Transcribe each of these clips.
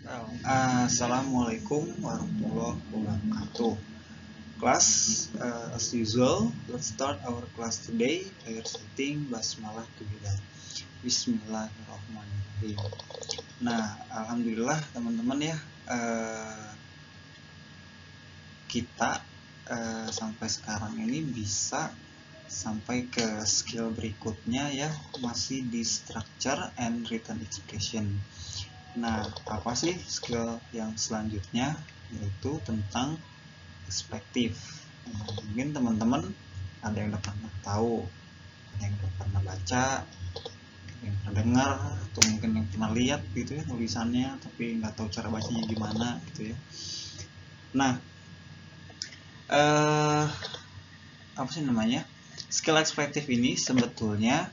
Assalamualaikum warahmatullahi wabarakatuh. Class, as usual, let's start our class today by reciting Basmalah together. Bismillahirrahmanirrahim. Nah, alhamdulillah teman-teman ya, kita sampai sekarang ini bisa sampai ke skill berikutnya ya, masih di structure and written expression. Nah, apa sih skill yang selanjutnya? Yaitu tentang perspektif. Nah, mungkin teman-teman ada yang udah pernah tahu, ada yang udah pernah baca, ada yang pernah dengar, atau mungkin yang pernah lihat gitu ya tulisannya, tapi nggak tahu cara bacanya gimana gitu ya. Nah, apa sih namanya? Skill ekspresif ini sebetulnya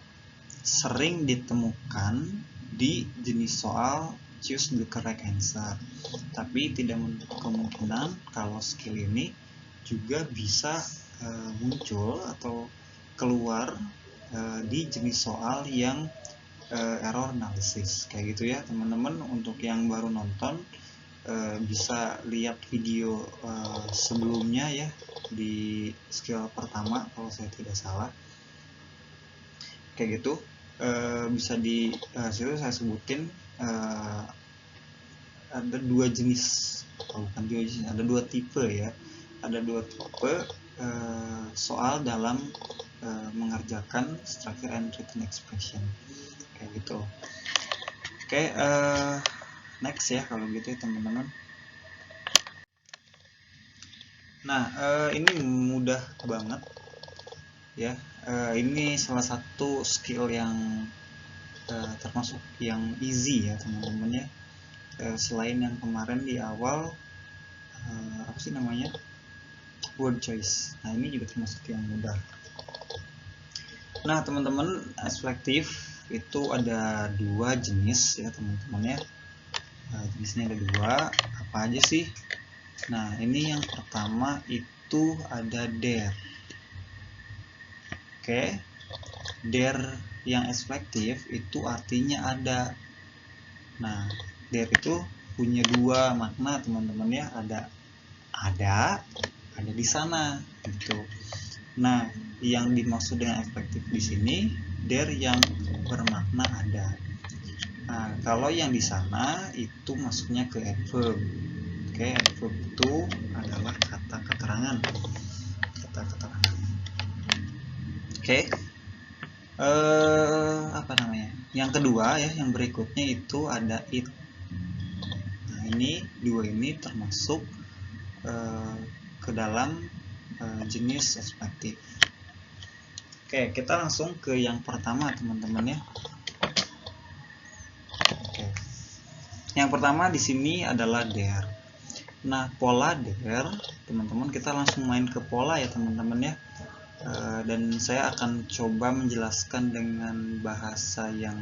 sering ditemukan di jenis soal choose the correct answer. Tapi tidak menutup kemungkinan kalau skill ini juga bisa muncul atau keluar di jenis soal yang error analysis kayak gitu ya teman-teman. Untuk yang baru nonton bisa lihat video sebelumnya ya, di skill pertama kalau saya tidak salah kayak gitu. Bisa di situ saya sebutin ada dua jenis, bukan dua jenis, ada dua tipe ya, ada dua tipe soal dalam mengerjakan structure and written expression kayak gitu. Oke, next ya kalau gitu ya teman-teman. Nah, ini mudah banget ya. Ini salah satu skill yang termasuk yang easy ya teman-teman ya. Selain yang kemarin di awal apa sih namanya, word choice. Nah, ini juga termasuk yang mudah. Nah, teman-teman, ekspresif itu ada dua jenis ya teman-teman ya. Jenisnya ada dua, apa aja sih? Nah, ini yang pertama itu ada there. Oke, there yang ekspresif itu artinya ada. Nah, there itu punya dua makna teman-teman ya, ada di sana gitu. Nah, yang dimaksud dengan ekspresif di sini there yang bermakna ada. Nah, kalau yang di sana itu masuknya ke adverb. Oke, adverb itu adalah kata keterangan. Oke. Apa namanya? Yang kedua ya, yang berikutnya itu ada it. Nah, ini dua ini termasuk ke dalam jenis ekspresif. Oke, kita langsung ke yang pertama teman-teman ya. Oke. Yang pertama di sini adalah there. Nah, pola there, teman-teman, kita langsung main ke pola ya teman-teman ya. Dan saya akan coba menjelaskan dengan bahasa yang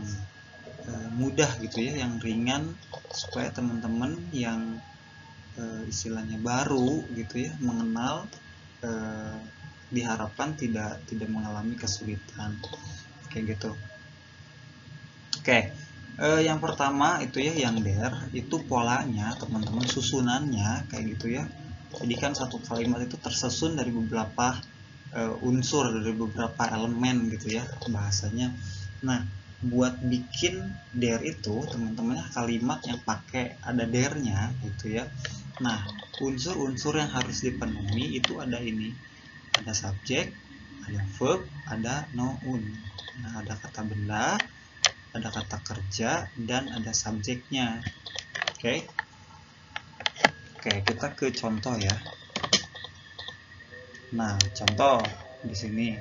mudah gitu ya, yang ringan, supaya teman-teman yang istilahnya baru gitu ya mengenal, diharapkan tidak mengalami kesulitan kayak gitu. Oke, yang pertama itu ya, yang there itu polanya teman-teman, susunannya kayak gitu ya. Jadi kan satu kalimat itu tersusun dari beberapa unsur, dari beberapa elemen gitu ya bahasanya. Nah, buat bikin there itu teman-teman, kalimat yang pakai ada there-nya gitu ya. Nah, unsur-unsur yang harus dipenuhi itu ada ini, ada subjek, ada verb, ada noun. Nah, ada kata benda, ada kata kerja, dan ada subjeknya. Oke, kita ke contoh ya. Nah, contoh di sini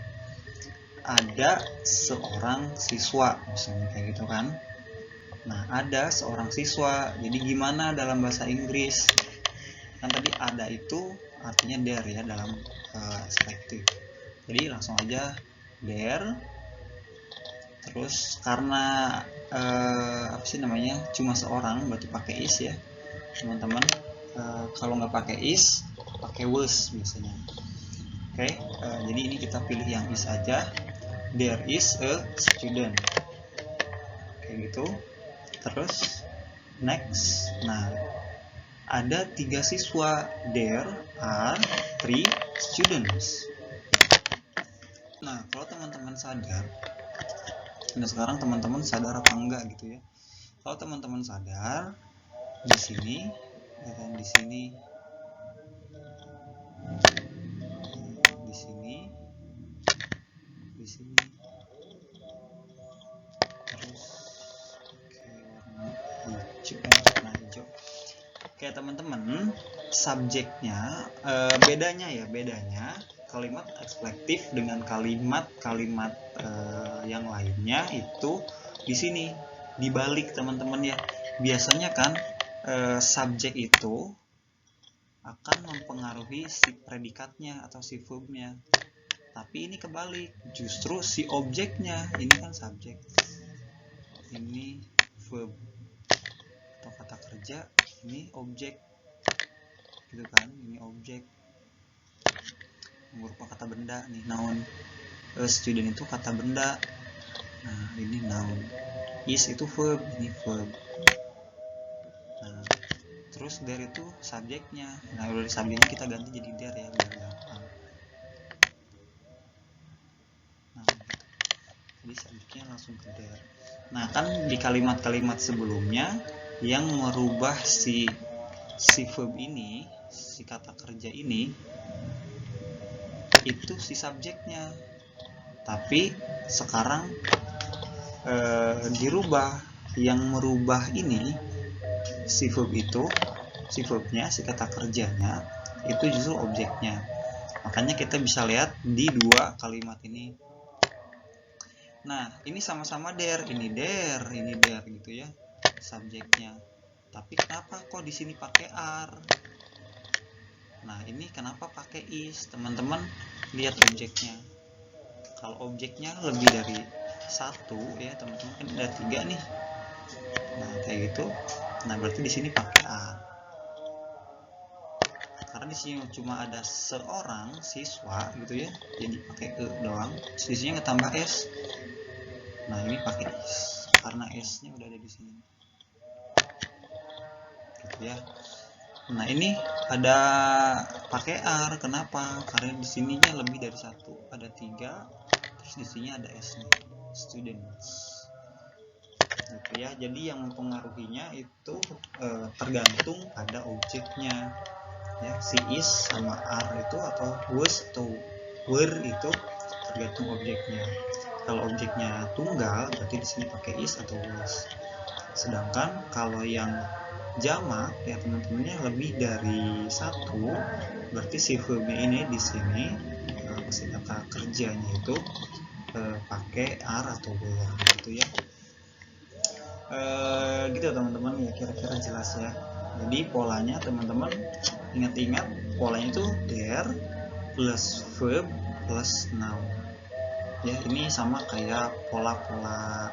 ada seorang siswa, misalnya kayak gitu kan. Nah, ada seorang siswa. Jadi gimana dalam bahasa Inggris? Kan tadi ada itu artinya there ya dalam ekspresif. Jadi langsung aja there. Terus karena apa sih namanya, cuma seorang, berarti pakai is ya teman-teman. Kalau nggak pakai is, pakai was biasanya. Oke, jadi ini kita pilih yang is aja. There is a student kayak gitu. Terus next. Nah, ada 3 siswa. There are 3 students. Nah, kalau teman-teman sadar, nah sekarang teman-teman sadar apa enggak gitu ya? Kalau teman-teman sadar, di sini, dan di sini, di sini, di sini, terus warna hijau. Oke teman-teman, subjeknya bedanya kalimat eksplitif dengan kalimat-kalimat yang lainnya itu di sini dibalik teman-teman ya. Biasanya kan subjek itu akan mempengaruhi si predikatnya atau si verbnya, tapi ini kebalik, justru si objeknya. Ini kan subjek, ini verb atau kata kerja, ini objek gitu kan. Ini objek berupa kata benda nih, noun. Student itu kata benda. Nah, ini noun. Is itu verb, ini verb. Nah, terus there itu subjeknya. Nah, dari subjeknya kita ganti jadi there ya, biar gampang. Nah, gitu. Jadi subjeknya langsung ke there. Nah, kan di kalimat-kalimat sebelumnya yang merubah si verb ini, si kata kerja ini, itu si subjeknya. Tapi sekarang dirubah, yang merubah ini si verb itu, si verbnya, si kata kerjanya itu justru objeknya. Makanya kita bisa lihat di 2 kalimat ini. Nah, ini sama-sama there, ini there, ini there gitu ya, subjeknya. Tapi kenapa kok di sini pakai are? Nah, ini kenapa pakai is? Teman-teman lihat objeknya. Kalau objeknya lebih dari 1 ya, teman-teman kan ada 3 nih. Nah, kayak gitu. Nah, berarti di sini pakai are. Karena di sini cuma ada seorang siswa gitu ya, jadi pakai e doang. Sisinya nggak tambah s. Nah, ini pakai is karena s-nya udah ada di sini. Gitu ya. Nah, ini ada pakai are. Kenapa? Karena di sininya lebih dari 1, ada 3. Terus di sini ada s-nya, students. Gitu ya. Jadi yang mempengaruhinya itu tergantung pada objeknya. Ya, si is sama are itu, atau was atau were itu tergantung objeknya. Kalau objeknya tunggal, berarti di sini pakai is atau was. Sedangkan kalau yang jamak ya teman-temannya lebih dari 1, berarti si verbnya ini di sini si kata kerjanya itu pakai are atau were gitu ya. Gitu teman-teman ya, kira-kira jelas ya. Jadi polanya teman-teman ingat-ingat, polanya itu there plus verb plus noun ya. Ini sama kayak pola-pola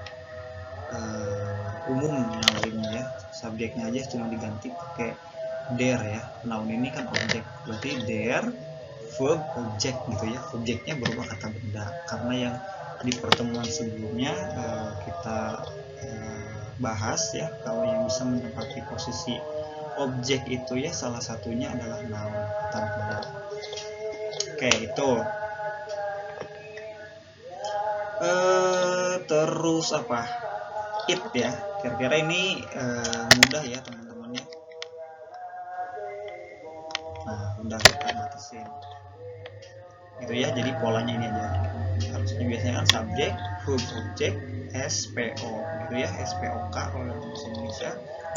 umum yang lainnya ya. Subjeknya aja cuma diganti pakai there ya. Noun ini kan objek, berarti there verb objek gitu ya. Objeknya berubah kata benda. Karena yang di pertemuan sebelumnya kita bahas ya, kalau yang bisa menempati posisi objek itu ya, salah satunya adalah noun, kata benda. Oke, itu. Terus apa? It ya. Kira-kira ini mudah ya teman-teman ya. Nah, udah kita batasin. Gitu ya. Jadi polanya ini aja. Harusnya biasanya kan subjek, verb, objek, SPO gitu ya. SPOK kalau dalam bahasa Indonesia.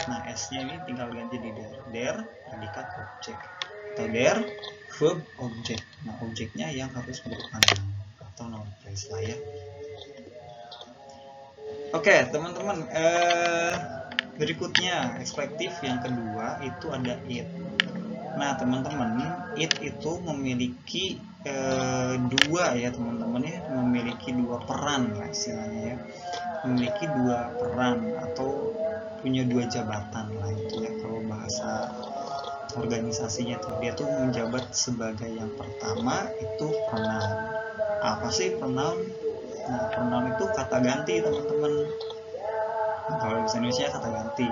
Nah, S-nya ini tinggal ganti di there. There predikat objek. Atau there verb objek. Nah, objeknya yang harus berupa noun atau noun phrase lah ya. Oke, teman-teman, berikutnya eksplitif yang kedua itu ada it. Nah, teman-teman, it itu memiliki 2 ya teman-teman ya, memiliki 2 peran lah istilahnya ya. Memiliki 2 peran atau punya 2 jabatan lah itu ya, kalau bahasa organisasinya tuh. Dia tuh menjabat sebagai yang pertama itu pronoun. Apa sih pronoun? Nah, pronoun itu kata ganti teman-teman. Kalau bahasa Indonesia kata ganti.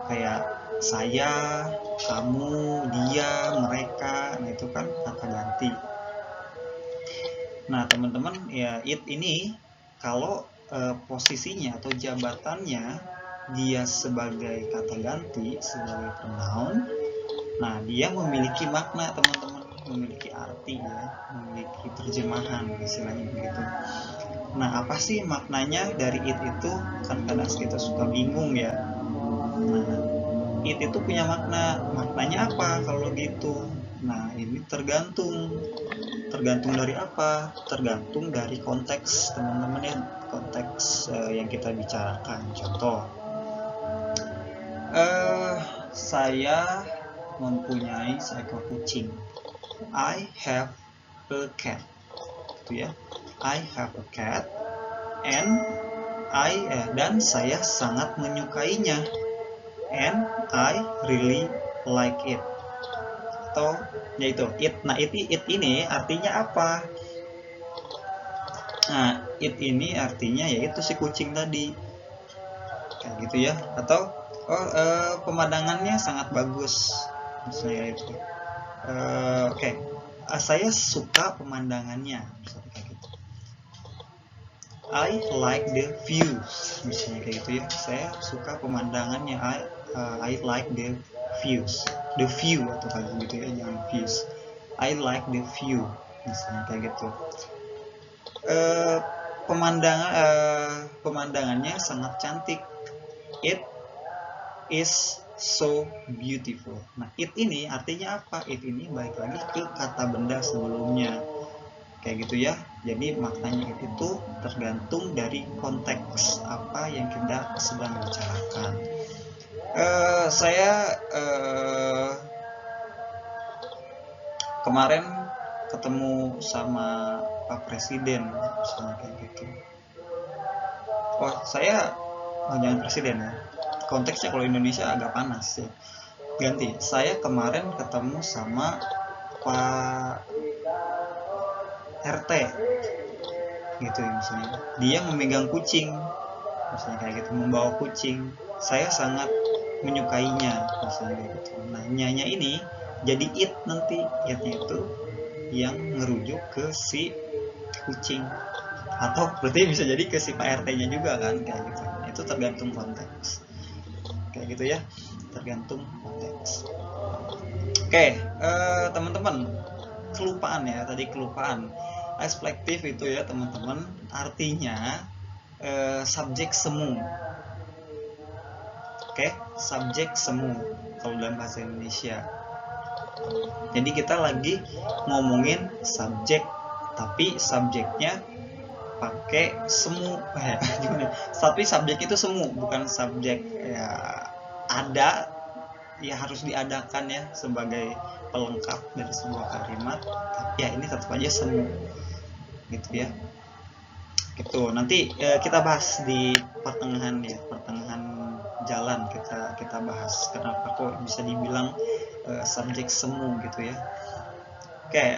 kayak saya, kamu, dia, mereka. Nah itu kan kata ganti. Nah teman-teman ya, it ini kalau posisinya atau jabatannya dia sebagai kata ganti, sebagai pronoun, nah dia memiliki makna teman-teman, memiliki arti ya, memiliki terjemahan istilahnya begitu. Nah apa sih maknanya dari it itu? Kan kadang kita suka bingung ya. Nah it itu punya maknanya apa kalau gitu? Nah ini tergantung dari apa? Tergantung dari konteks teman-teman ya, konteks yang kita bicarakan. Contoh, saya mempunyai seekor kucing. I have a cat. Gitu ya. I have a cat and dan saya sangat menyukainya. And I really like it. Atau yaitu it. Nah, it ini artinya apa? Nah, it ini artinya yaitu si kucing tadi. Kayak gitu ya. Atau pemandangannya sangat bagus. Misalnya itu. Oke. Saya suka pemandangannya. Misalnya kayak gitu. I like the views. Misalnya kayak gitu ya. Saya suka pemandangannya. I like the views. The view atau kayak gitu ya, jangan views. I like the view. Misalnya kayak gitu. Pemandangannya sangat cantik. It is so beautiful. Nah, it ini artinya apa? It ini balik lagi ke kata benda sebelumnya. Kayak gitu ya. Jadi maknanya itu tergantung dari konteks apa yang kita sedang bicarakan. Saya kemarin ketemu sama Pak Presiden, misalnya kayak gitu. Saya jangan presiden ya. Konteksnya kalau Indonesia agak panas ya. Ganti. Saya kemarin ketemu sama Pak RT, gitu ya misalnya. Dia memegang kucing, misalnya kayak gitu, membawa kucing. Saya sangat menyukainya, misalnya kayak gitu. Nah, nyanya ini jadi it nanti, itnya itu yang ngerujuk ke si kucing, atau berarti bisa jadi ke si Pak RT-nya juga kan, kayak gitu. Itu tergantung konteks, kayak gitu ya, tergantung konteks. Oke, teman-teman, kelupaan ya, tadi kelupaan. Eksplektif itu ya teman-teman, artinya subjek semu. Oke, subjek semu kalau dalam bahasa Indonesia. Jadi kita lagi ngomongin subjek, tapi subjeknya pakai semu. Gimana? Tapi subjek itu semu, bukan subjek ya ada, ya harus diadakan ya sebagai pelengkap dari sebuah kalimat. Tapi ya ini tetap aja semu, gitu ya. Gitu. Nanti kita bahas di pertengahan ya, pertengahan jalan kita bahas kenapa kok bisa dibilang subjek semu gitu ya. Oke,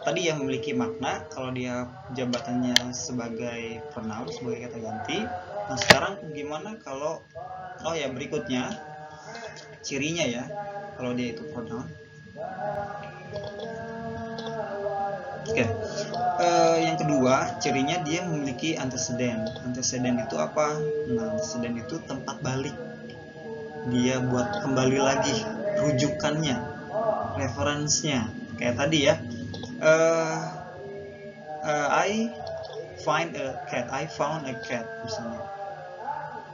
tadi yang memiliki makna kalau dia jabatannya sebagai pronoun, sebagai kata ganti. Nah sekarang gimana kalau berikutnya cirinya ya kalau dia itu pronoun. Oke. Yang kedua, cirinya dia memiliki antecedent. Antecedent itu apa? Nah, antecedent itu tempat balik. Dia buat kembali lagi rujukannya, referensinya. Kayak tadi ya. I found a cat misalnya.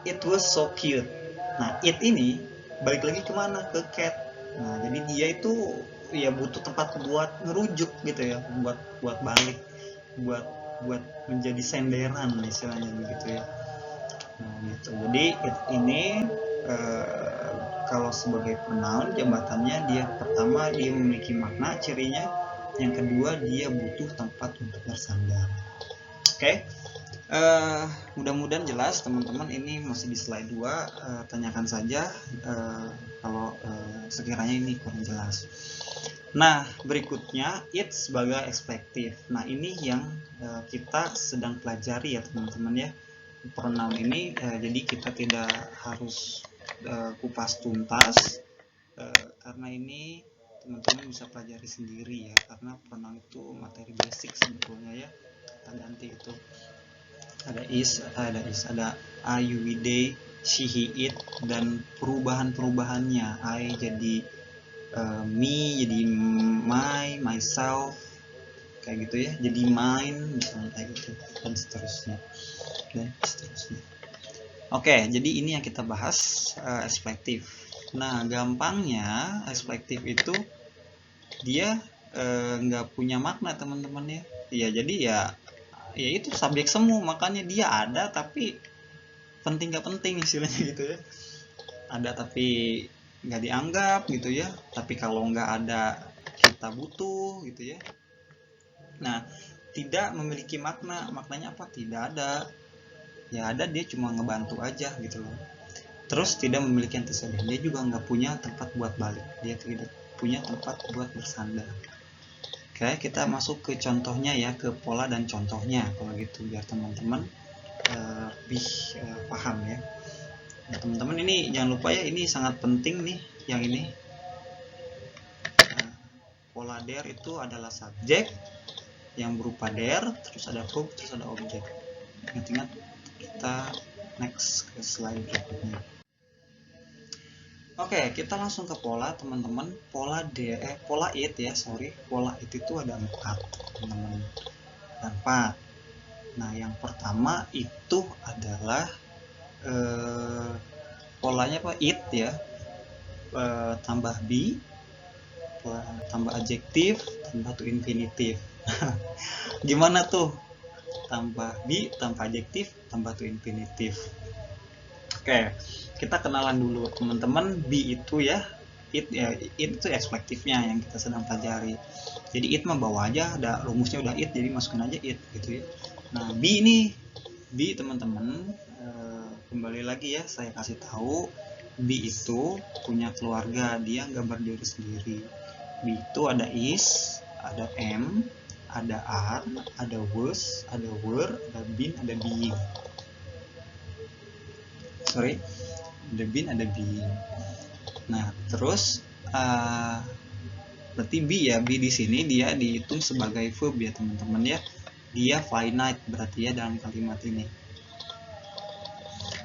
It was so cute. Nah, it ini balik lagi kemana? Ke cat. Nah, jadi dia itu ya butuh tempat buat ngerujuk gitu ya, buat balik, buat menjadi senderan istilahnya begitu ya. Nah, gitu. Jadi it ini kalau sebagai pronoun, jabatannya dia pertama dia memiliki makna, cirinya. Yang kedua dia butuh tempat untuk bersandar. Oke. Mudah-mudahan jelas teman-teman. Ini masih di slide 2. Tanyakan saja kalau sekiranya ini kurang jelas. Nah, berikutnya it sebagai eksplektif. Nah, ini yang kita sedang pelajari ya teman-teman ya. Pronoun ini jadi kita tidak harus kupas tuntas, karena ini teman-teman bisa pelajari sendiri ya, karena pronoun itu materi basic sebetulnya ya. Kita ganti itu ada I, you, we, they, she, he, it, dan perubahannya I jadi me, jadi my, myself, kayak gitu ya, jadi mine misalnya, kayak gitu, dan seterusnya. Oke, jadi ini yang kita bahas, eksplicatif. Nah, gampangnya eksplicatif itu dia nggak punya makna teman-teman ya. Ya jadi ya itu subjek semu, makanya dia ada tapi penting nggak penting istilahnya gitu ya. Ada tapi nggak dianggap gitu ya. Tapi kalau nggak ada kita butuh gitu ya. Nah, tidak memiliki makna, maknanya apa? Tidak ada. Ya ada, dia cuma ngebantu aja gitu loh. Terus tidak memiliki antecedent, dia juga nggak punya tempat buat balik, dia tidak punya tempat buat bersandar. Oke, kita masuk ke contohnya ya, ke pola dan contohnya kalau gitu, biar teman-teman lebih paham ya. Nah, teman-teman ini jangan lupa ya, ini sangat penting nih yang ini. Pola der itu adalah subjek yang berupa der, terus ada verb, terus ada objek. Ingat-ingat, kita next ke slide berikutnya. Oke, kita langsung ke pola teman-teman. Pola it ya, pola it itu ada 4 teman-teman. Ada 4. Nah, yang pertama itu adalah polanya apa? It ya, tambah be, tambah adjektif, tambah to infinitive. Gimana tuh? Tambah be, tambah adjektif, tambah to infinitive. Oke, kita kenalan dulu teman-teman. Be itu ya, it itu eksplicatifnya yang kita sedang pelajari. Jadi it mah bawa aja, ada rumusnya udah it, jadi masukin aja it gitu ya. Nah, be teman-teman, kembali lagi ya, saya kasih tahu, be itu punya keluarga, dia nggak berdiri sendiri. Be itu ada is, ada am, ada are, ada was, ada were, ada been, ada being. Ada been, ada being. Nah, terus berarti be ya, be di sini dia dihitung sebagai verb ya teman-teman ya. Dia finite berarti ya dalam kalimat ini.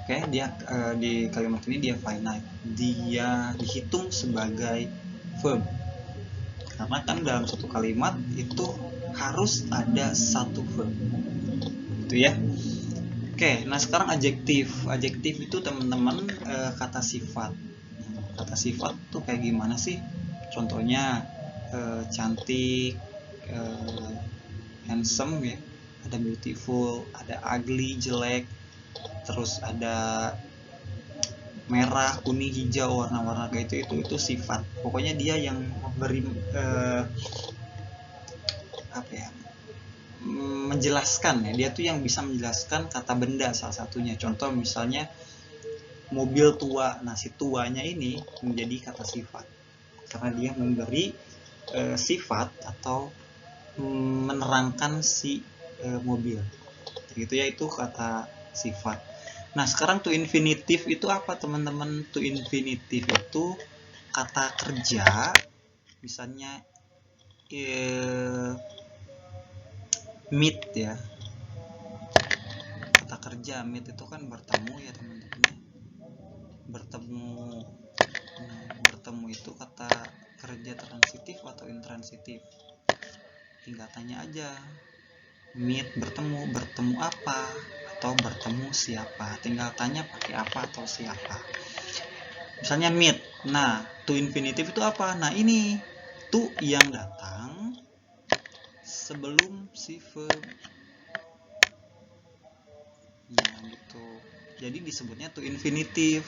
Oke, dia di kalimat ini dia finite. Dia dihitung sebagai verb. Karena kan dalam satu kalimat itu harus ada satu verb. Gitu ya. Oke, nah sekarang adjektif. Adjektif itu teman-teman kata sifat. Kata sifat tuh kayak gimana sih? Contohnya cantik, handsome ya, ada beautiful, ada ugly, jelek, terus ada merah, kuning, hijau, warna-warna kayak itu sifat. Pokoknya dia yang memberi menjelaskan ya, dia tuh yang bisa menjelaskan kata benda salah satunya. Contoh misalnya mobil tua, nah si tuanya ini menjadi kata sifat karena dia memberi sifat atau menerangkan si mobil gitu ya, itu kata sifat. Nah sekarang to infinitive itu apa teman-teman? To infinitive itu kata kerja, misalnya meet ya, kata kerja meet itu kan bertemu ya teman-teman, bertemu. Nah, bertemu itu kata kerja transitif atau intransitif, tinggal tanya aja, meet bertemu apa atau bertemu siapa, tinggal tanya pakai apa atau siapa. Misalnya meet, nah to infinitive itu apa? Nah ini to yang datang sebelum si verb. Nah gitu, jadi disebutnya to infinitive.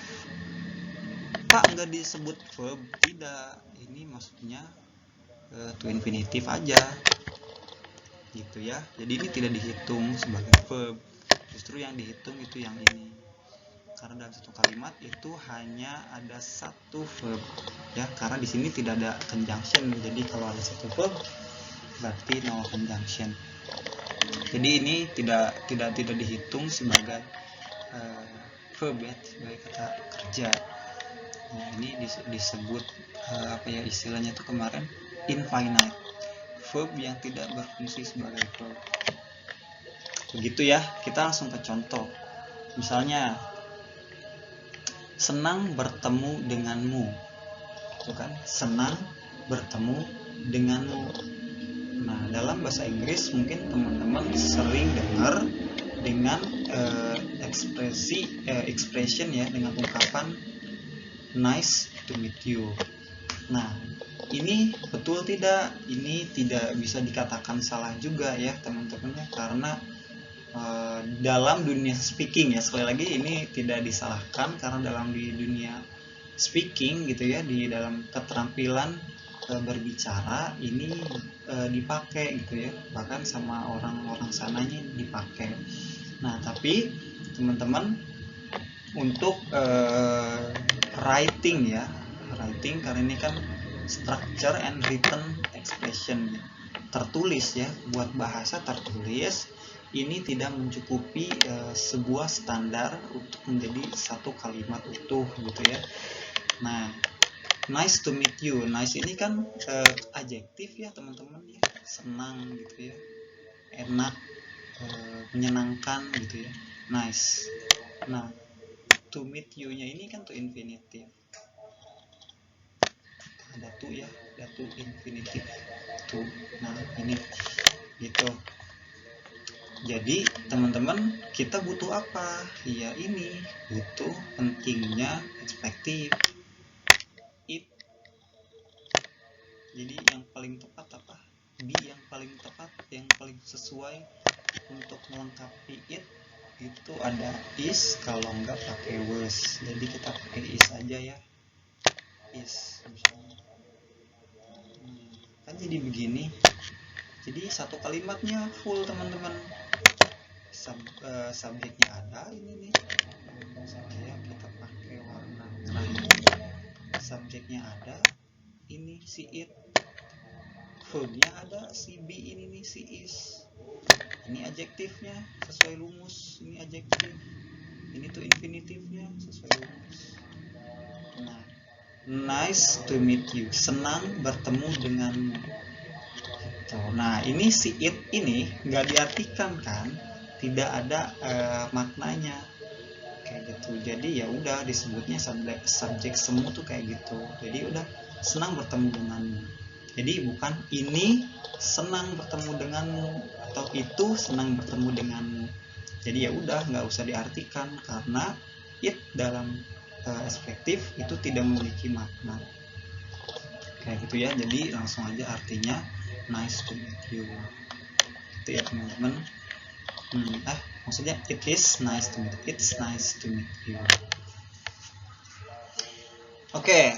Pak nggak disebut verb? Tidak, ini maksudnya to infinitive aja gitu ya. Jadi ini tidak dihitung sebagai verb, justru yang dihitung itu yang ini, karena dalam satu kalimat itu hanya ada satu verb ya, karena di sini tidak ada conjunction. Jadi kalau ada satu verb berarti no conjunction. Jadi ini tidak dihitung sebagai verb ya, sebagai kata kerja. Nah, ini disebut apa ya istilahnya tuh kemarin, infinite, verb yang tidak berfungsi sebagai verb. Begitu ya. Kita langsung ke contoh. Misalnya, senang bertemu denganmu, itu kan, senang bertemu denganmu. Nah, dalam bahasa Inggris mungkin teman-teman sering dengar dengan expression ya, dengan ungkapan nice to meet you. Nah, ini betul tidak? Ini tidak bisa dikatakan salah juga ya teman-teman ya, karena dalam dunia speaking ya, sekali lagi ini tidak disalahkan karena dalam di dunia speaking gitu ya, di dalam keterampilan berbicara ini dipakai gitu ya, bahkan sama orang-orang sananya dipakai. Nah, tapi teman-teman untuk writing ya, writing karena ini kan structure and written expression ya, tertulis ya, buat bahasa tertulis ini tidak mencukupi sebuah standar untuk menjadi satu kalimat utuh gitu ya. Nah, nice to meet you, nice ini kan adjektif ya teman-teman ya, senang gitu ya, enak, menyenangkan gitu ya, nice. Nah, to meet you nya ini kan to infinitive, ada to ya, ada to infinitive to. Nah, ini gitu. Jadi teman-teman, kita butuh apa? Ya ini, butuh pentingnya adjektif it. Jadi yang paling tepat apa? Be yang paling tepat, yang paling sesuai untuk melengkapi it itu ada is, kalau enggak pakai was. Jadi kita pakai is aja ya, is misalnya. Kan jadi begini. Jadi satu kalimatnya full teman-teman. Subjeknya ada ini nih, saya kita pakai warna merah. Subjeknya ada ini si it, verbnya ada si be ini nih si is, ini adjektifnya sesuai rumus, ini adjektif, ini tuh infinitifnya sesuai rumus. Nah, nice to meet you, senang bertemu denganmu. Nah, ini si it ini nggak diartikan kan, tidak ada maknanya kayak gitu. Jadi ya udah disebutnya subjek semu tuh kayak gitu. Jadi udah senang bertemu denganmu. Jadi bukan ini senang bertemu denganmu atau itu senang bertemu denganmu. Jadi ya udah nggak usah diartikan karena it dalam perspektif itu tidak memiliki makna kayak gitu ya. Jadi langsung aja artinya nice to meet you itu ya teman-teman. Maksudnya it's nice to meet you. Oke,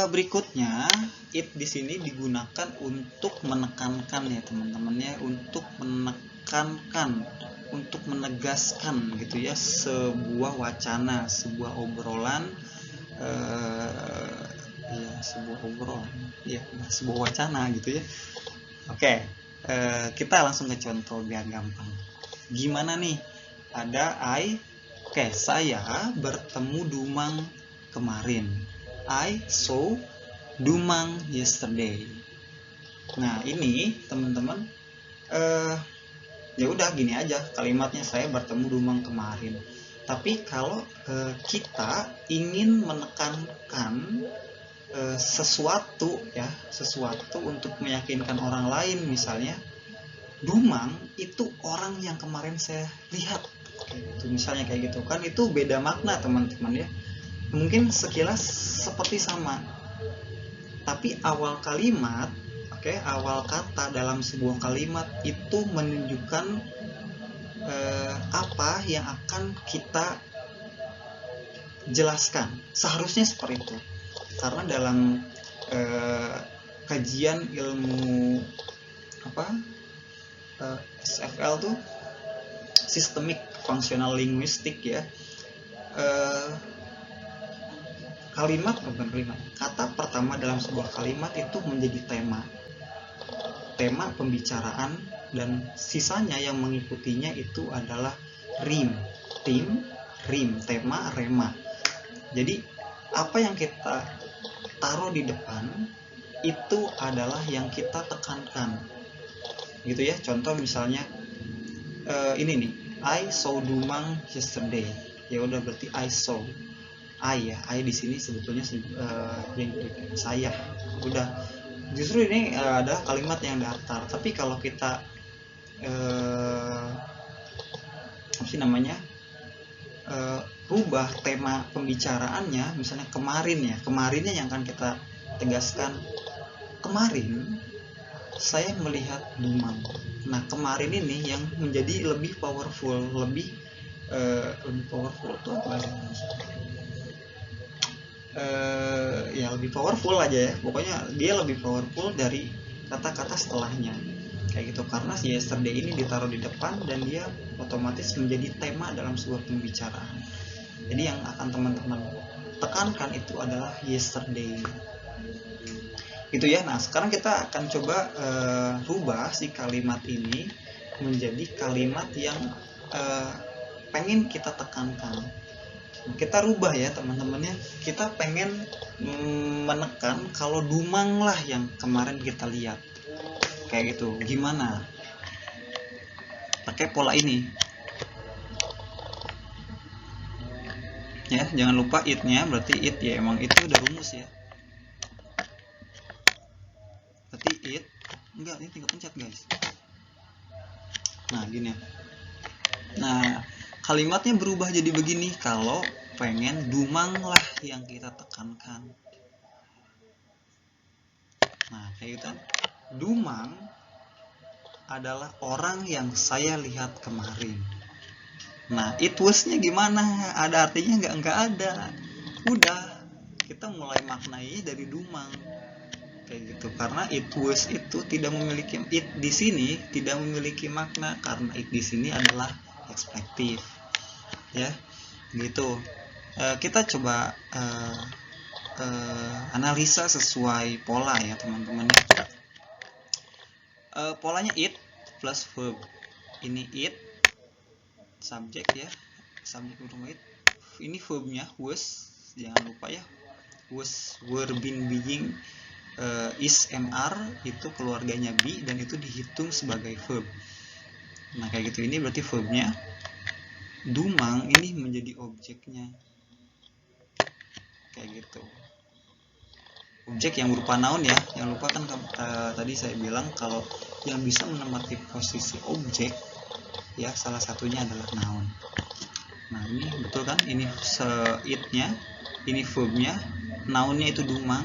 berikutnya it di sini digunakan untuk menekankan ya teman-teman ya, untuk menekankan, untuk menegaskan gitu ya sebuah wacana, sebuah obrolan, sebuah wacana gitu ya. Oke, kita langsung ke contoh biar gampang. Gimana nih? Ada saya bertemu Dumang kemarin. I saw Dumang yesterday. Nah, ini teman-teman ya udah gini aja kalimatnya, saya bertemu Dumang kemarin. Tapi kalau kita ingin menekankan sesuatu untuk meyakinkan orang lain, misalnya Dumang itu orang yang kemarin saya lihat, gitu, misalnya kayak gitu kan, itu beda makna teman-teman ya. Mungkin sekilas seperti sama, tapi awal kalimat, awal kata dalam sebuah kalimat itu menunjukkan apa yang akan kita jelaskan. Seharusnya seperti itu, karena dalam kajian ilmu SFL tuh systemic functional linguistic ya, kata pertama dalam sebuah kalimat itu menjadi tema pembicaraan, dan sisanya yang mengikutinya itu adalah rim, tema, rema. Jadi apa yang kita taruh di depan itu adalah yang kita tekankan, gitu ya. Contoh misalnya ini nih, I saw Dumang yesterday. Ya udah, berarti I saw. I ya, I di sini sebetulnya yang saya. Udah, justru ini adalah kalimat yang datar. Tapi kalau kita apa sih namanya, rubah tema pembicaraannya, misalnya kemarinnya yang akan kita tegaskan. Kemarin saya melihat Dumang. Nah, kemarin ini yang menjadi lebih powerful, lebih powerful itu apa sih? Ya lebih powerful aja ya. Pokoknya dia lebih powerful dari kata-kata setelahnya. Kayak gitu, karena si yesterday ini ditaruh di depan dan dia otomatis menjadi tema dalam sebuah pembicaraan. Jadi yang akan teman-teman tekankan itu adalah yesterday. Gitu ya. Nah, sekarang kita akan coba rubah si kalimat ini menjadi kalimat yang pengen kita tekankan. Kita rubah ya teman-teman ya. Kita pengen menekan kalau Dumang lah yang kemarin kita lihat. Kayak gitu. Gimana? Pakai pola ini. Ya, jangan lupa it-nya, berarti it ya emang itu udah rumus ya. Berarti it, enggak, ini tinggal pencet guys. Nah, gini ya. Nah, kalimatnya berubah jadi begini kalau pengen Dumang lah yang kita tekankan. Nah, kayak gitu. Dumang adalah orang yang saya lihat kemarin. Nah, it was-nya gimana? Ada artinya nggak ada. Udah, kita mulai maknai dari Dumang. Kayak gitu. Karena it was itu tidak memiliki, it di sini tidak memiliki makna karena it di sini adalah eksplitif. Ya, gitu. Kita coba analisa sesuai pola ya teman-teman. Polanya it plus verb. Ini it, subjek ya, subjek utama it. Ini verbnya was, jangan lupa ya. Was, were, been, being, is, mr itu keluarganya be dan itu dihitung sebagai verb. Nah, kayak gitu. Ini berarti verbnya. Dumang ini menjadi objeknya. Kayak gitu. Objek yang berupa noun ya. Yang lupa kan tadi saya bilang kalau yang bisa menempati posisi objek ya salah satunya adalah noun. Nah, ini betul kan? Ini it-nya, ini verbnya, noun-nya itu Dumang,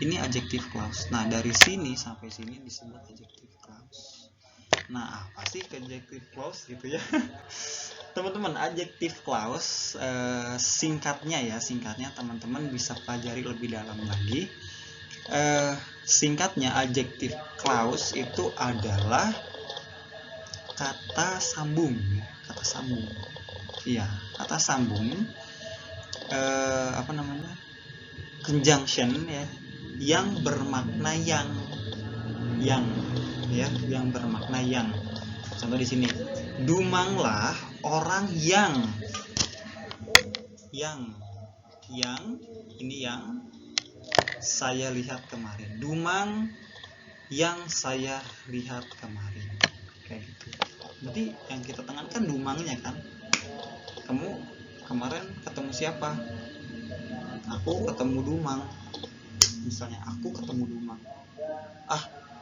ini adjective clause. Nah, dari sini sampai sini disebut adjective clause. Nah, apa sih adjective clause gitu ya? Teman-teman, adjective clause singkatnya teman-teman bisa pelajari lebih dalam lagi. Singkatnya adjective clause itu adalah kata sambung ya, kata sambung. Iya, kata sambung apa namanya? Conjunction ya, yang bermakna yang ya, yang bermakna yang. Contoh di sini, Dumanglah orang yang ini yang saya lihat kemarin. Dumang yang saya lihat kemarin. Kayak gitu. Berarti yang kita tekankan Dumangnya kan. Kamu kemarin ketemu siapa? Aku ketemu Dumang. Misalnya aku ketemu Dumang.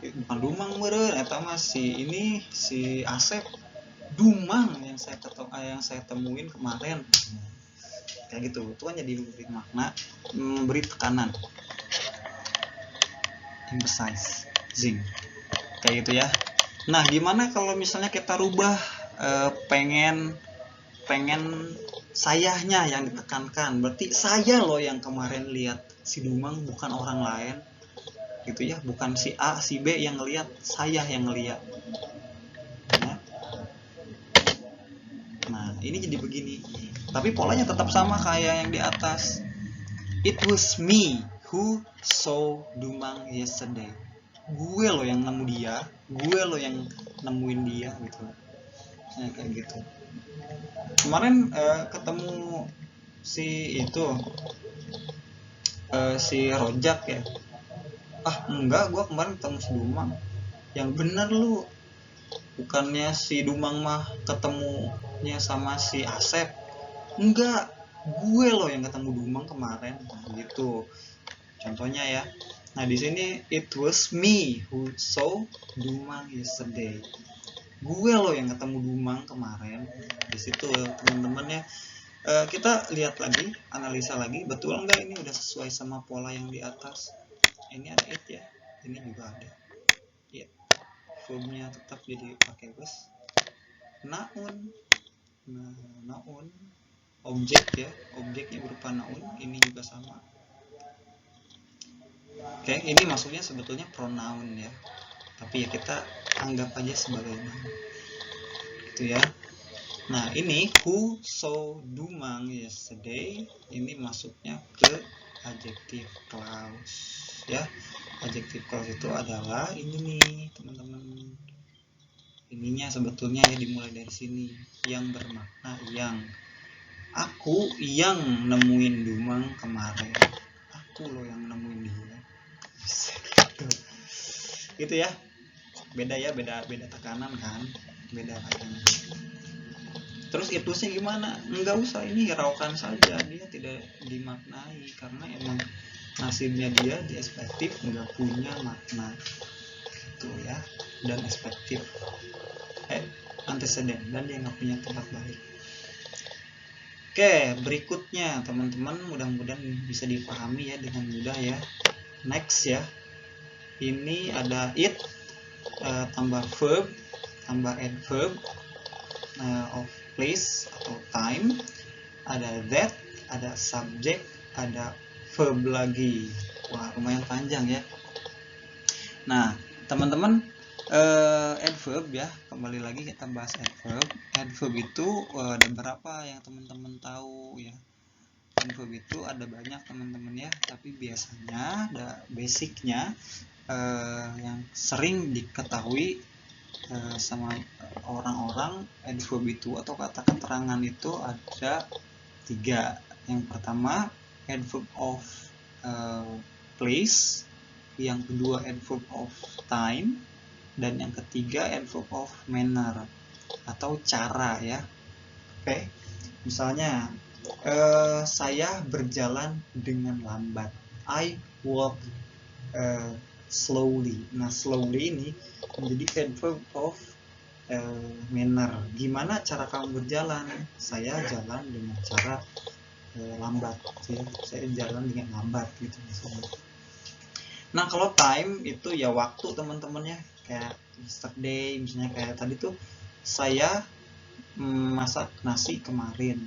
Bukan Dumang meureun, eta mah si Asep. Dumang yang saya temuin kemarin. Kayak gitu. Itu kan jadi memberi makna, memberi tekanan. Emphasizing. Kayak gitu ya. Nah, gimana kalau misalnya kita rubah pengen sayanya yang ditekankan. Berarti saya loh yang kemarin lihat si Dumang, bukan orang lain. Gitu ya, bukan si A, si B yang ngelihat, saya yang ngelihat. Ya. Nah, ini jadi begini. Tapi polanya tetap sama kayak yang di atas. It was me who saw Dumang yesterday. Gue loh yang nemu dia, gue loh yang nemuin dia gitu. Nah, kayak gitu. Kemarin ketemu si itu si Rojak ya, ah enggak, gua kemarin ketemu si Dumang. Yang bener lu, bukannya si Dumang mah ketemunya sama si Asep. Enggak, gue loh yang ketemu Dumang kemarin. Nah, gitu contohnya ya. Nah di sini it was me who saw Dumang yesterday. Gue loh yang ketemu Dumang kemarin. Di situ teman-teman ya. Kita lihat lagi, analisa lagi, betul nggak ini udah sesuai sama pola yang di atas. Ini ada it ya, ini juga ada it. Verbnya tetap jadi pakai was. Naun, nah, naun objek ya, objeknya berupa naun, ini juga sama. Oke, ini maksudnya sebetulnya pronoun ya, tapi ya kita anggap aja sebagai noun gitu ya. Nah ini who saw Dumang yesterday, ini masuknya ke adjective clause ya. Adjective clause itu adalah ini nih teman-teman, ininya sebetulnya ya dimulai dari sini, yang bermakna yang. Aku yang nemuin Dumang kemarin, aku loh yang nemuin dia. Gitu. Gitu ya, beda ya, beda tekanan kan, beda tekanan. Terus itu sih gimana? Enggak usah, ini hiraukan saja, dia tidak dimaknai karena emang nasibnya dia di espektif nggak punya makna gitu ya, dan espektif antecedent, dan dia nggak punya tempat balik. Oke, berikutnya teman-teman, mudah-mudahan bisa dipahami ya dengan mudah ya. Next ya, ini ada it tambah verb tambah adverb of place atau time, ada that, ada subject, ada verb lagi. Wah, lumayan panjang ya. Nah teman-teman, adverb ya, kembali lagi kita bahas adverb. Adverb itu ada berapa yang teman-teman tahu ya? Adverb itu ada banyak teman-teman ya, tapi biasanya ada basicnya yang sering diketahui sama orang-orang. Adverb itu atau kata keterangan itu ada 3. Yang pertama adverb of place, yang kedua adverb of time, dan yang ketiga adverb of manner atau cara ya. Oke, misalnya saya berjalan dengan lambat, I walk slowly. Nah slowly ini menjadi adverb of manner. Gimana cara kamu berjalan? Saya jalan dengan cara lambat ya. Saya jalan dengan lambat gitu misalnya. Nah kalau time itu ya waktu teman-teman ya, kayak yesterday misalnya, kayak tadi tuh saya masak nasi kemarin.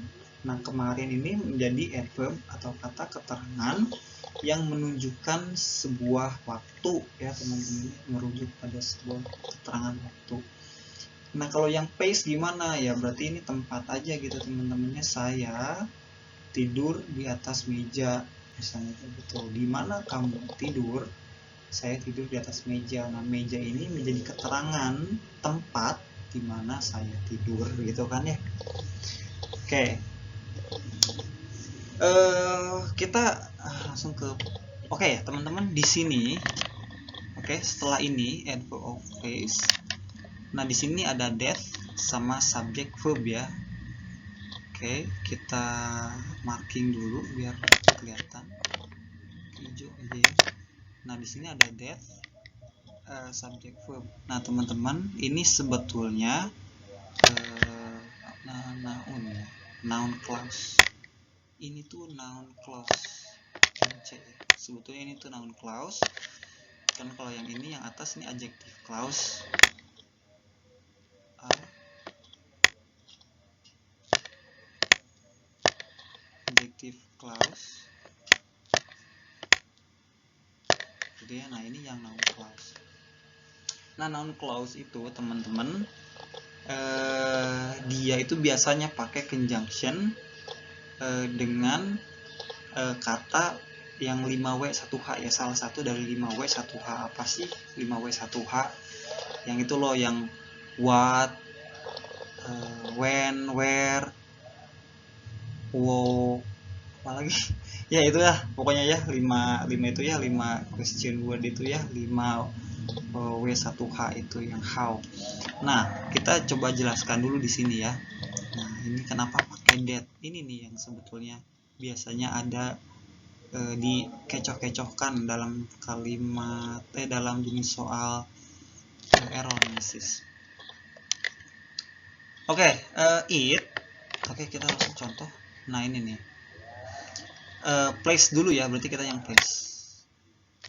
Nah kemarin ini menjadi adverb atau kata keterangan yang menunjukkan sebuah waktu ya teman-teman, merujuk pada sebuah keterangan waktu. Nah kalau yang place gimana ya, berarti ini tempat aja gitu teman-temannya. Saya tidur di atas meja misalnya gitu. Di mana kamu tidur? Saya tidur di atas meja. Nah meja ini menjadi keterangan tempat di mana saya tidur gitu kan ya. Oke, kita langsung ke ya teman-teman di sini. Oke, setelah ini adverb of place. Nah di sini ada that sama subject verb ya. Oke, kita marking dulu biar kelihatan hijau aja ya. Nah di sini ada that subject verb. Nah teman-teman, ini sebetulnya noun ya, noun clause. Ini tuh noun clause. Sebetulnya ini tuh noun clause. Kan kalau yang ini, yang atas ini adjective clause. Adjective clause. Gitu ya. Nah ini yang noun clause. Nah noun clause itu teman-teman, dia itu biasanya pakai conjunction dengan kata yang 5W1H ya, salah satu dari 5W1H. Apa sih 5W1H? Yang itu loh, yang what, when, where, wo, apalagi ya itulah pokoknya ya 5 itu ya 5 question word itu ya 5 W1H itu yang how. Nah, kita coba jelaskan dulu di sini ya. Nah, ini kenapa pakai that? Ini nih yang sebetulnya biasanya ada dikecoh-kecohkan dalam kalimat dalam jenis soal error analysis. Oke, it. Oke, kita langsung contoh. Nah, ini nih. Place dulu ya, berarti kita yang place.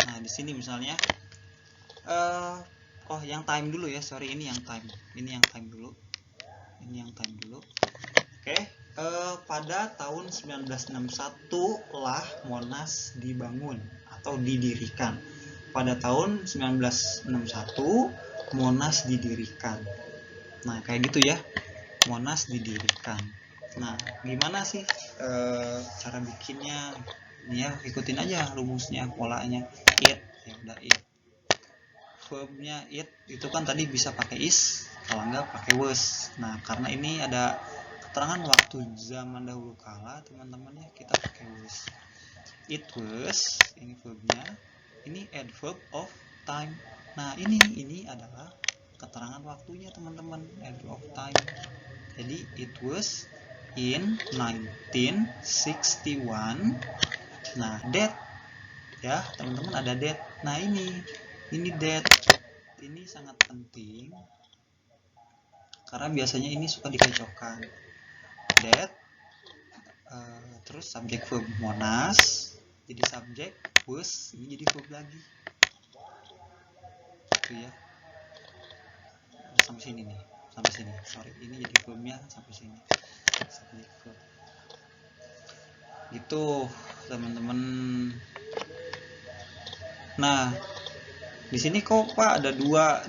Nah, di sini misalnya oh, yang time dulu ya. Sorry, ini yang time. Ini yang time dulu. Ini yang time dulu. Oke, pada tahun 1961 lah Monas dibangun atau didirikan. Pada tahun 1961 Monas didirikan. Nah, kayak gitu ya. Monas didirikan. Nah, gimana sih cara bikinnya? Ini ya, ikutin aja rumusnya, polanya. It, ya udah it. Verbnya it itu kan tadi bisa pakai is, kalau enggak pakai was. Nah, karena ini ada keterangan waktu zaman dahulu kala, teman-teman ya, kita pakai was. It was, ini verbnya. Ini adverb of time. Nah, ini adalah keterangan waktunya, teman-teman, adverb of time. Jadi it was in 1961. Nah, that ya, teman-teman ada that. Nah, ini that. Ini sangat penting karena biasanya ini suka dikecohkan. That terus subjek verb Monas jadi subjek, was ini jadi verb lagi. Itu ya. Sampai sini nih. Sampai sini. Sorry, ini jadi verbnya sampai sini. Subjek verb. Gitu, teman-teman. Nah, di sini kok Pak ada dua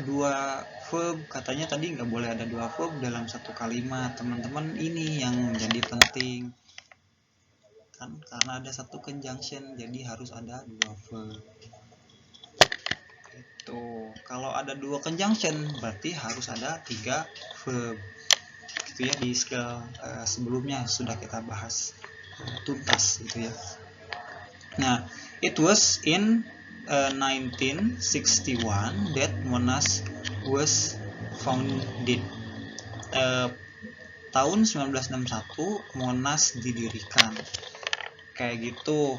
verb, katanya tadi nggak boleh ada 2 verb dalam satu kalimat. Teman-teman, ini yang menjadi penting kan, karena ada satu conjunction jadi harus ada 2 verb. Itu kalau ada 2 conjunction berarti harus ada 3 verb. Gitu ya, di skill sebelumnya sudah kita bahas tuntas gitu ya. Nah, it was in 1961 that Monas was founded. Tahun 1961 Monas didirikan. Kayak gitu.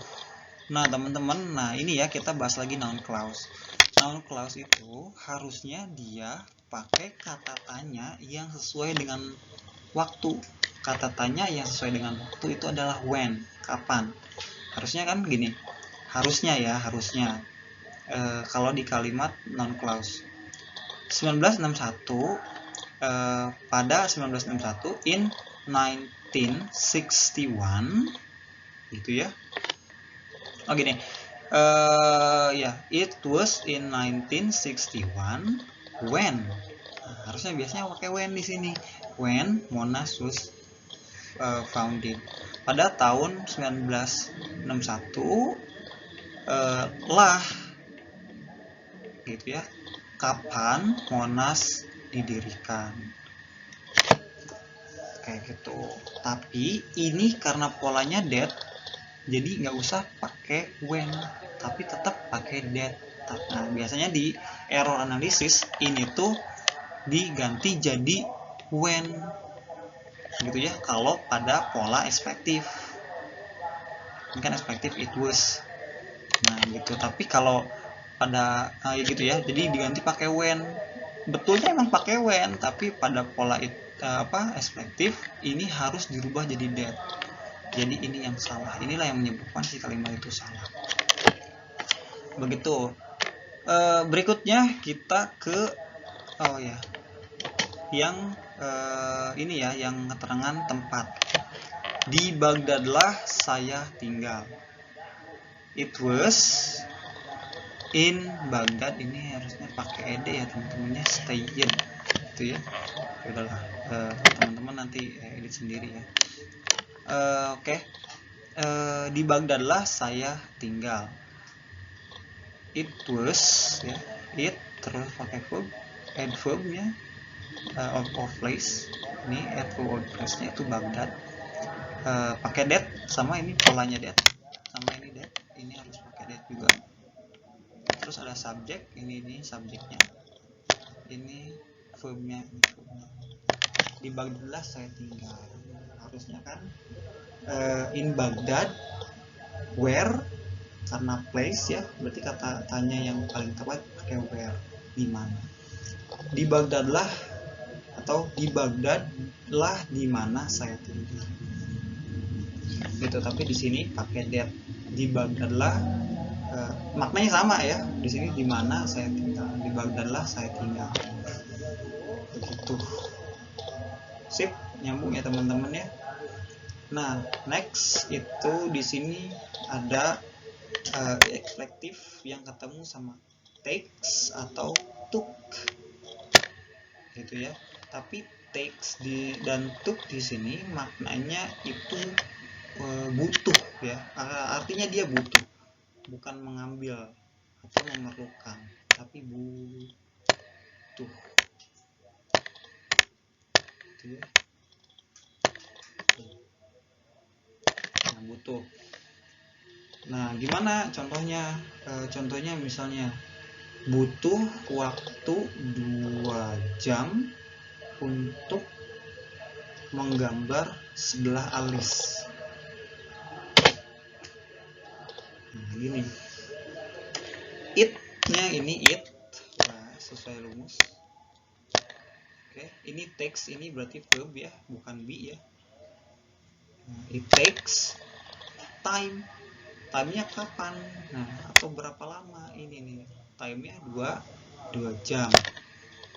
Nah, teman-teman, nah ini ya kita bahas lagi noun clause. Noun clause itu harusnya dia pakai kata tanya yang sesuai dengan waktu. Kata tanya yang sesuai dengan waktu itu adalah when, kapan. Harusnya kan gini. Harusnya ya, harusnya. Kalau di kalimat noun clause 1961 pada 1961 in 1961 gitu ya. Oh gini. Ya, it was in 1961 when. Nah, harusnya biasanya pakai when di sini. When Monas was founded. Pada tahun 1961 lah gitu ya, kapan Monas didirikan, kayak gitu. Tapi ini karena polanya that, jadi nggak usah pakai when, tapi tetap pakai that. Nah, biasanya di error analysis ini tuh diganti jadi when gitu ya, kalau pada pola ekspektif. Ini kan ekspektif it was. Nah gitu, tapi kalau pada ya gitu ya, jadi diganti pakai when. Betulnya emang pakai when, tapi pada pola ekspektif ini harus dirubah jadi that. Jadi ini yang salah, inilah yang menyebabkan si kalimat itu salah. Begitu. Berikutnya kita ke yang ini ya, yang keterangan tempat. Di Baghdadlah saya tinggal. It was in Baghdad, ini harusnya pakai ed ya teman-temannya, stay in gitu ya. Udahlah, teman-teman nanti edit sendiri ya. Oke. Di Baghdadlah saya tinggal. It was ya, it terus pakai verb, adverbnya of place. Ini adverb of place-nya itu Baghdad. pakai det, sama ini polanya det, sama ini det, ini harus pakai det juga. Terus ada subjek, ini subjeknya, ini verbnya. Di Baghdad saya tinggal, harusnya kan in Baghdad, where, karena place ya, berarti kata tanya yang paling tepat pakai where, di mana. Di Baghdad lah, atau di Baghdad lah di mana saya tinggal. Gitu, tapi di sini pakai that. Di Baghdad lah, maknanya sama ya. Di sini di mana saya tinggal, di Baghdad lah saya tinggal. Begitu. Sip, nyambung ya teman-teman ya. Nah, next itu di sini ada ekspektif yang ketemu sama takes atau took, gitu ya. Tapi takes dan took di sini maknanya itu butuh ya. Artinya dia butuh, bukan mengambil atau memerlukan, tapi butuh. Gitu ya. Nah, butuh. Nah, gimana contohnya? Contohnya misalnya butuh waktu 2 jam untuk menggambar sebelah alis. Nah, gini. It-nya ini it. Nah, sesuai rumus. Oke, ini takes, ini berarti verb ya, bukan be ya. Nah, it takes time. Time-nya kapan? Nah, atau berapa lama? Ini nih, time-nya 2 jam.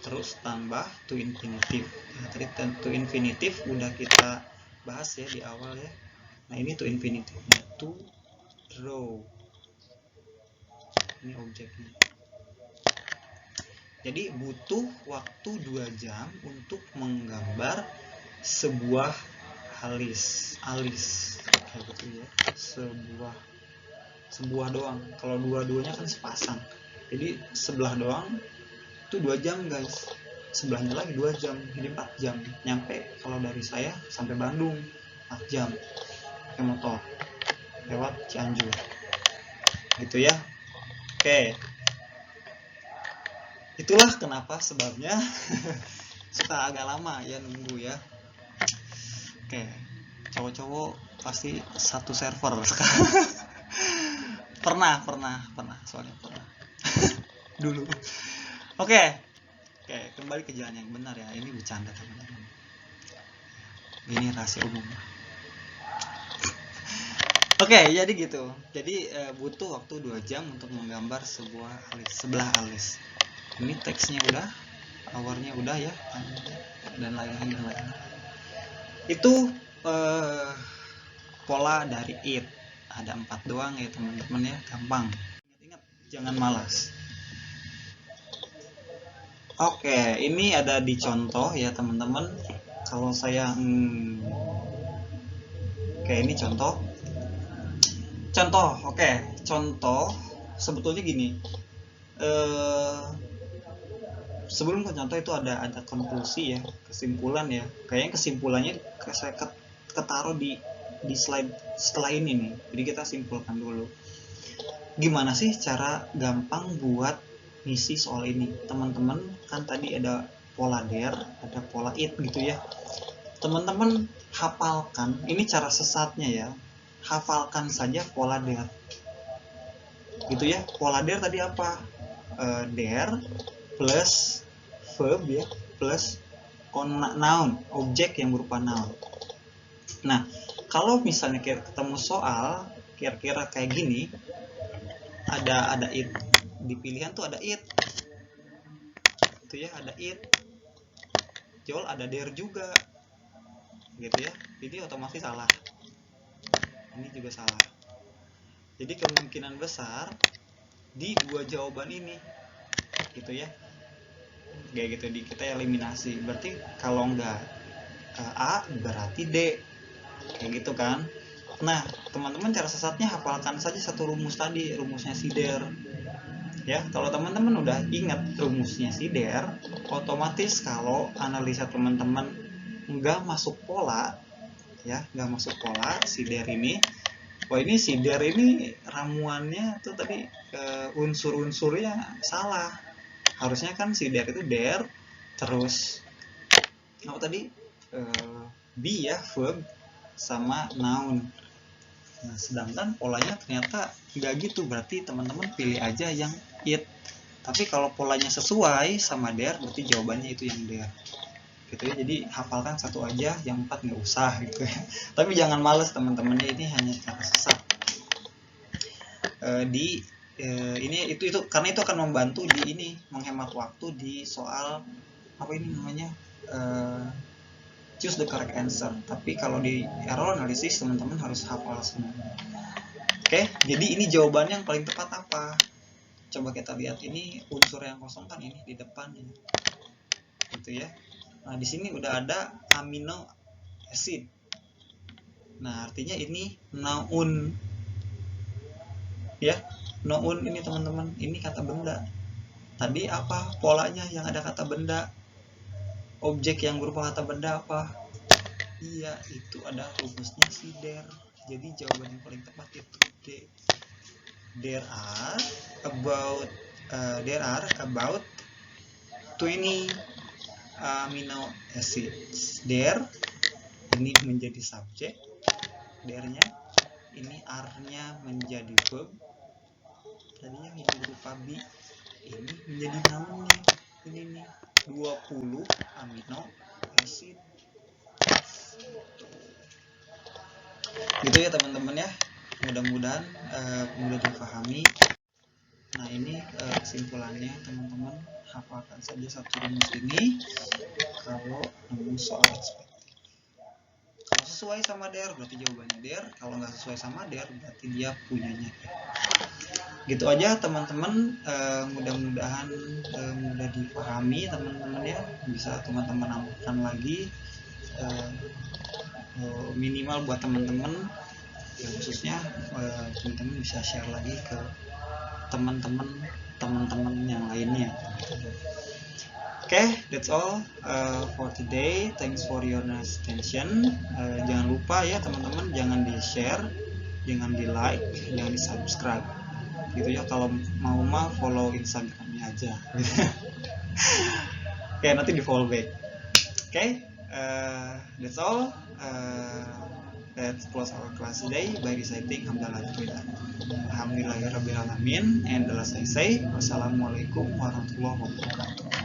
Terus tambah to infinitive. Nah, tadi to infinitive udah kita bahas ya di awal ya. Nah, ini to infinitive-nya, to draw. Ini objeknya. Jadi butuh waktu 2 jam untuk menggambar sebuah alis kayak gitu ya. Sebuah doang. Kalau dua-duanya kan sepasang. Jadi sebelah doang itu 2 jam guys. Sebelahnya lagi 2 jam, jadi 4 jam. Nyampe kalau dari saya sampai Bandung 4 jam pakai motor lewat Cianjur. Gitu ya. Oke. Itulah kenapa sebabnya suka agak lama ya nunggu ya. Oke. Cowok-cowok pasti satu server sekarang. pernah soalnya pernah dulu. Oke, kembali ke jalan yang benar ya. Ini bercanda teman-teman, ini rahasia umum. Oke, jadi gitu. Jadi butuh waktu 2 jam untuk menggambar sebelah alis. Ini teksnya udah, hournya udah ya, dan lain-lain. Itu pola dari it. Ada 4 doang ya teman-teman ya, gampang. Ingat, jangan malas. Oke, ini ada di contoh ya teman-teman. Kalau saya oke, ini contoh. Contoh sebetulnya gini. Sebelum ke contoh itu ada konklusi ya, kesimpulan ya. Kayaknya kesimpulannya saya ketaruh di slide setelah ini nih. Jadi kita simpulkan dulu. Gimana sih cara gampang buat ngisi soal ini? Teman-teman kan tadi ada pola there, ada pola it gitu ya. Teman-teman hafalkan, ini cara sesatnya ya. Hafalkan saja pola there. Gitu ya. Pola there tadi apa? There plus verb ya, plus noun, objek yang berupa noun. Nah, kalau misalnya ketemu soal kira-kira kayak gini, ada it di pilihan tuh, ada it itu ya, ada it. Jol ada there juga gitu ya, jadi otomatis salah. Ini juga salah. Jadi kemungkinan besar di 2 jawaban ini gitu ya, kayak gitu. Kita eliminasi. Berarti kalau enggak A berarti D, kayak gitu kan. Nah teman-teman, cara sesatnya hafalkan saja satu rumus tadi, rumusnya si there ya. Kalau teman-teman udah ingat rumusnya si there, otomatis kalau analisa teman-teman enggak masuk pola, ya, nggak masuk pola si der ini. Oh ini si der ini ramuannya tuh tadi unsur-unsurnya salah. Harusnya kan si der itu der terus apa tadi be ya, verb sama noun. Nah, sedangkan polanya ternyata nggak gitu, berarti teman-teman pilih aja yang it. Tapi kalau polanya sesuai sama der, berarti jawabannya itu yang der. Gitu ya. Jadi hafalkan satu aja, yang 4 nggak usah gitu ya. Tapi jangan males teman-temannya, ini hanya cara sesat. Ini itu karena itu akan membantu di ini, menghemat waktu di soal apa ini namanya choose the correct answer. Tapi kalau di error analisis teman-teman harus hafal semua. Oke, jadi ini jawabannya yang paling tepat apa? Coba kita lihat, ini unsur yang kosong kan ini di depan ini. Gitu ya. Nah, di sini udah ada amino acid. Nah, artinya ini noun. Ya, noun ini teman-teman, ini kata benda. Tadi apa polanya yang ada kata benda? Objek yang berupa kata benda apa? Iya, itu ada rumusnya si der. Jadi jawaban yang paling tepat itu D. There are about 20 amino acids. There ini menjadi subjek, there-nya ini are-nya menjadi verb. Tadinya yang berupa be ini menjadi noun-nya. Ini nih 20 amino acid. Gitu ya teman-teman ya, mudah-mudahan mudah dipahami. Nah ini kesimpulannya teman-teman, hafalkan saja satu rumus ini kalau nemu soal perspektif. Kalau sesuai sama der berarti jawabannya der, kalau nggak sesuai sama der berarti dia punyanya. Gitu aja teman-teman, mudah-mudahan mudah dipahami teman-teman ya, bisa teman-teman amalkan lagi, minimal buat teman-teman ya, khususnya teman-teman bisa share lagi ke teman-teman yang lainnya. Okay, that's all for today. Thanks for your nice attention. Jangan lupa ya teman-teman, jangan di share, jangan di like, jangan di subscribe gitu ya. Kalau mau follow Instagramnya aja. Oke, nanti di follow back. Okay, that's all. Let's close our class today by reciting Alhamdulillahirabbil alamin, and as I say, wassalamualaikum warahmatullahi wabarakatuh.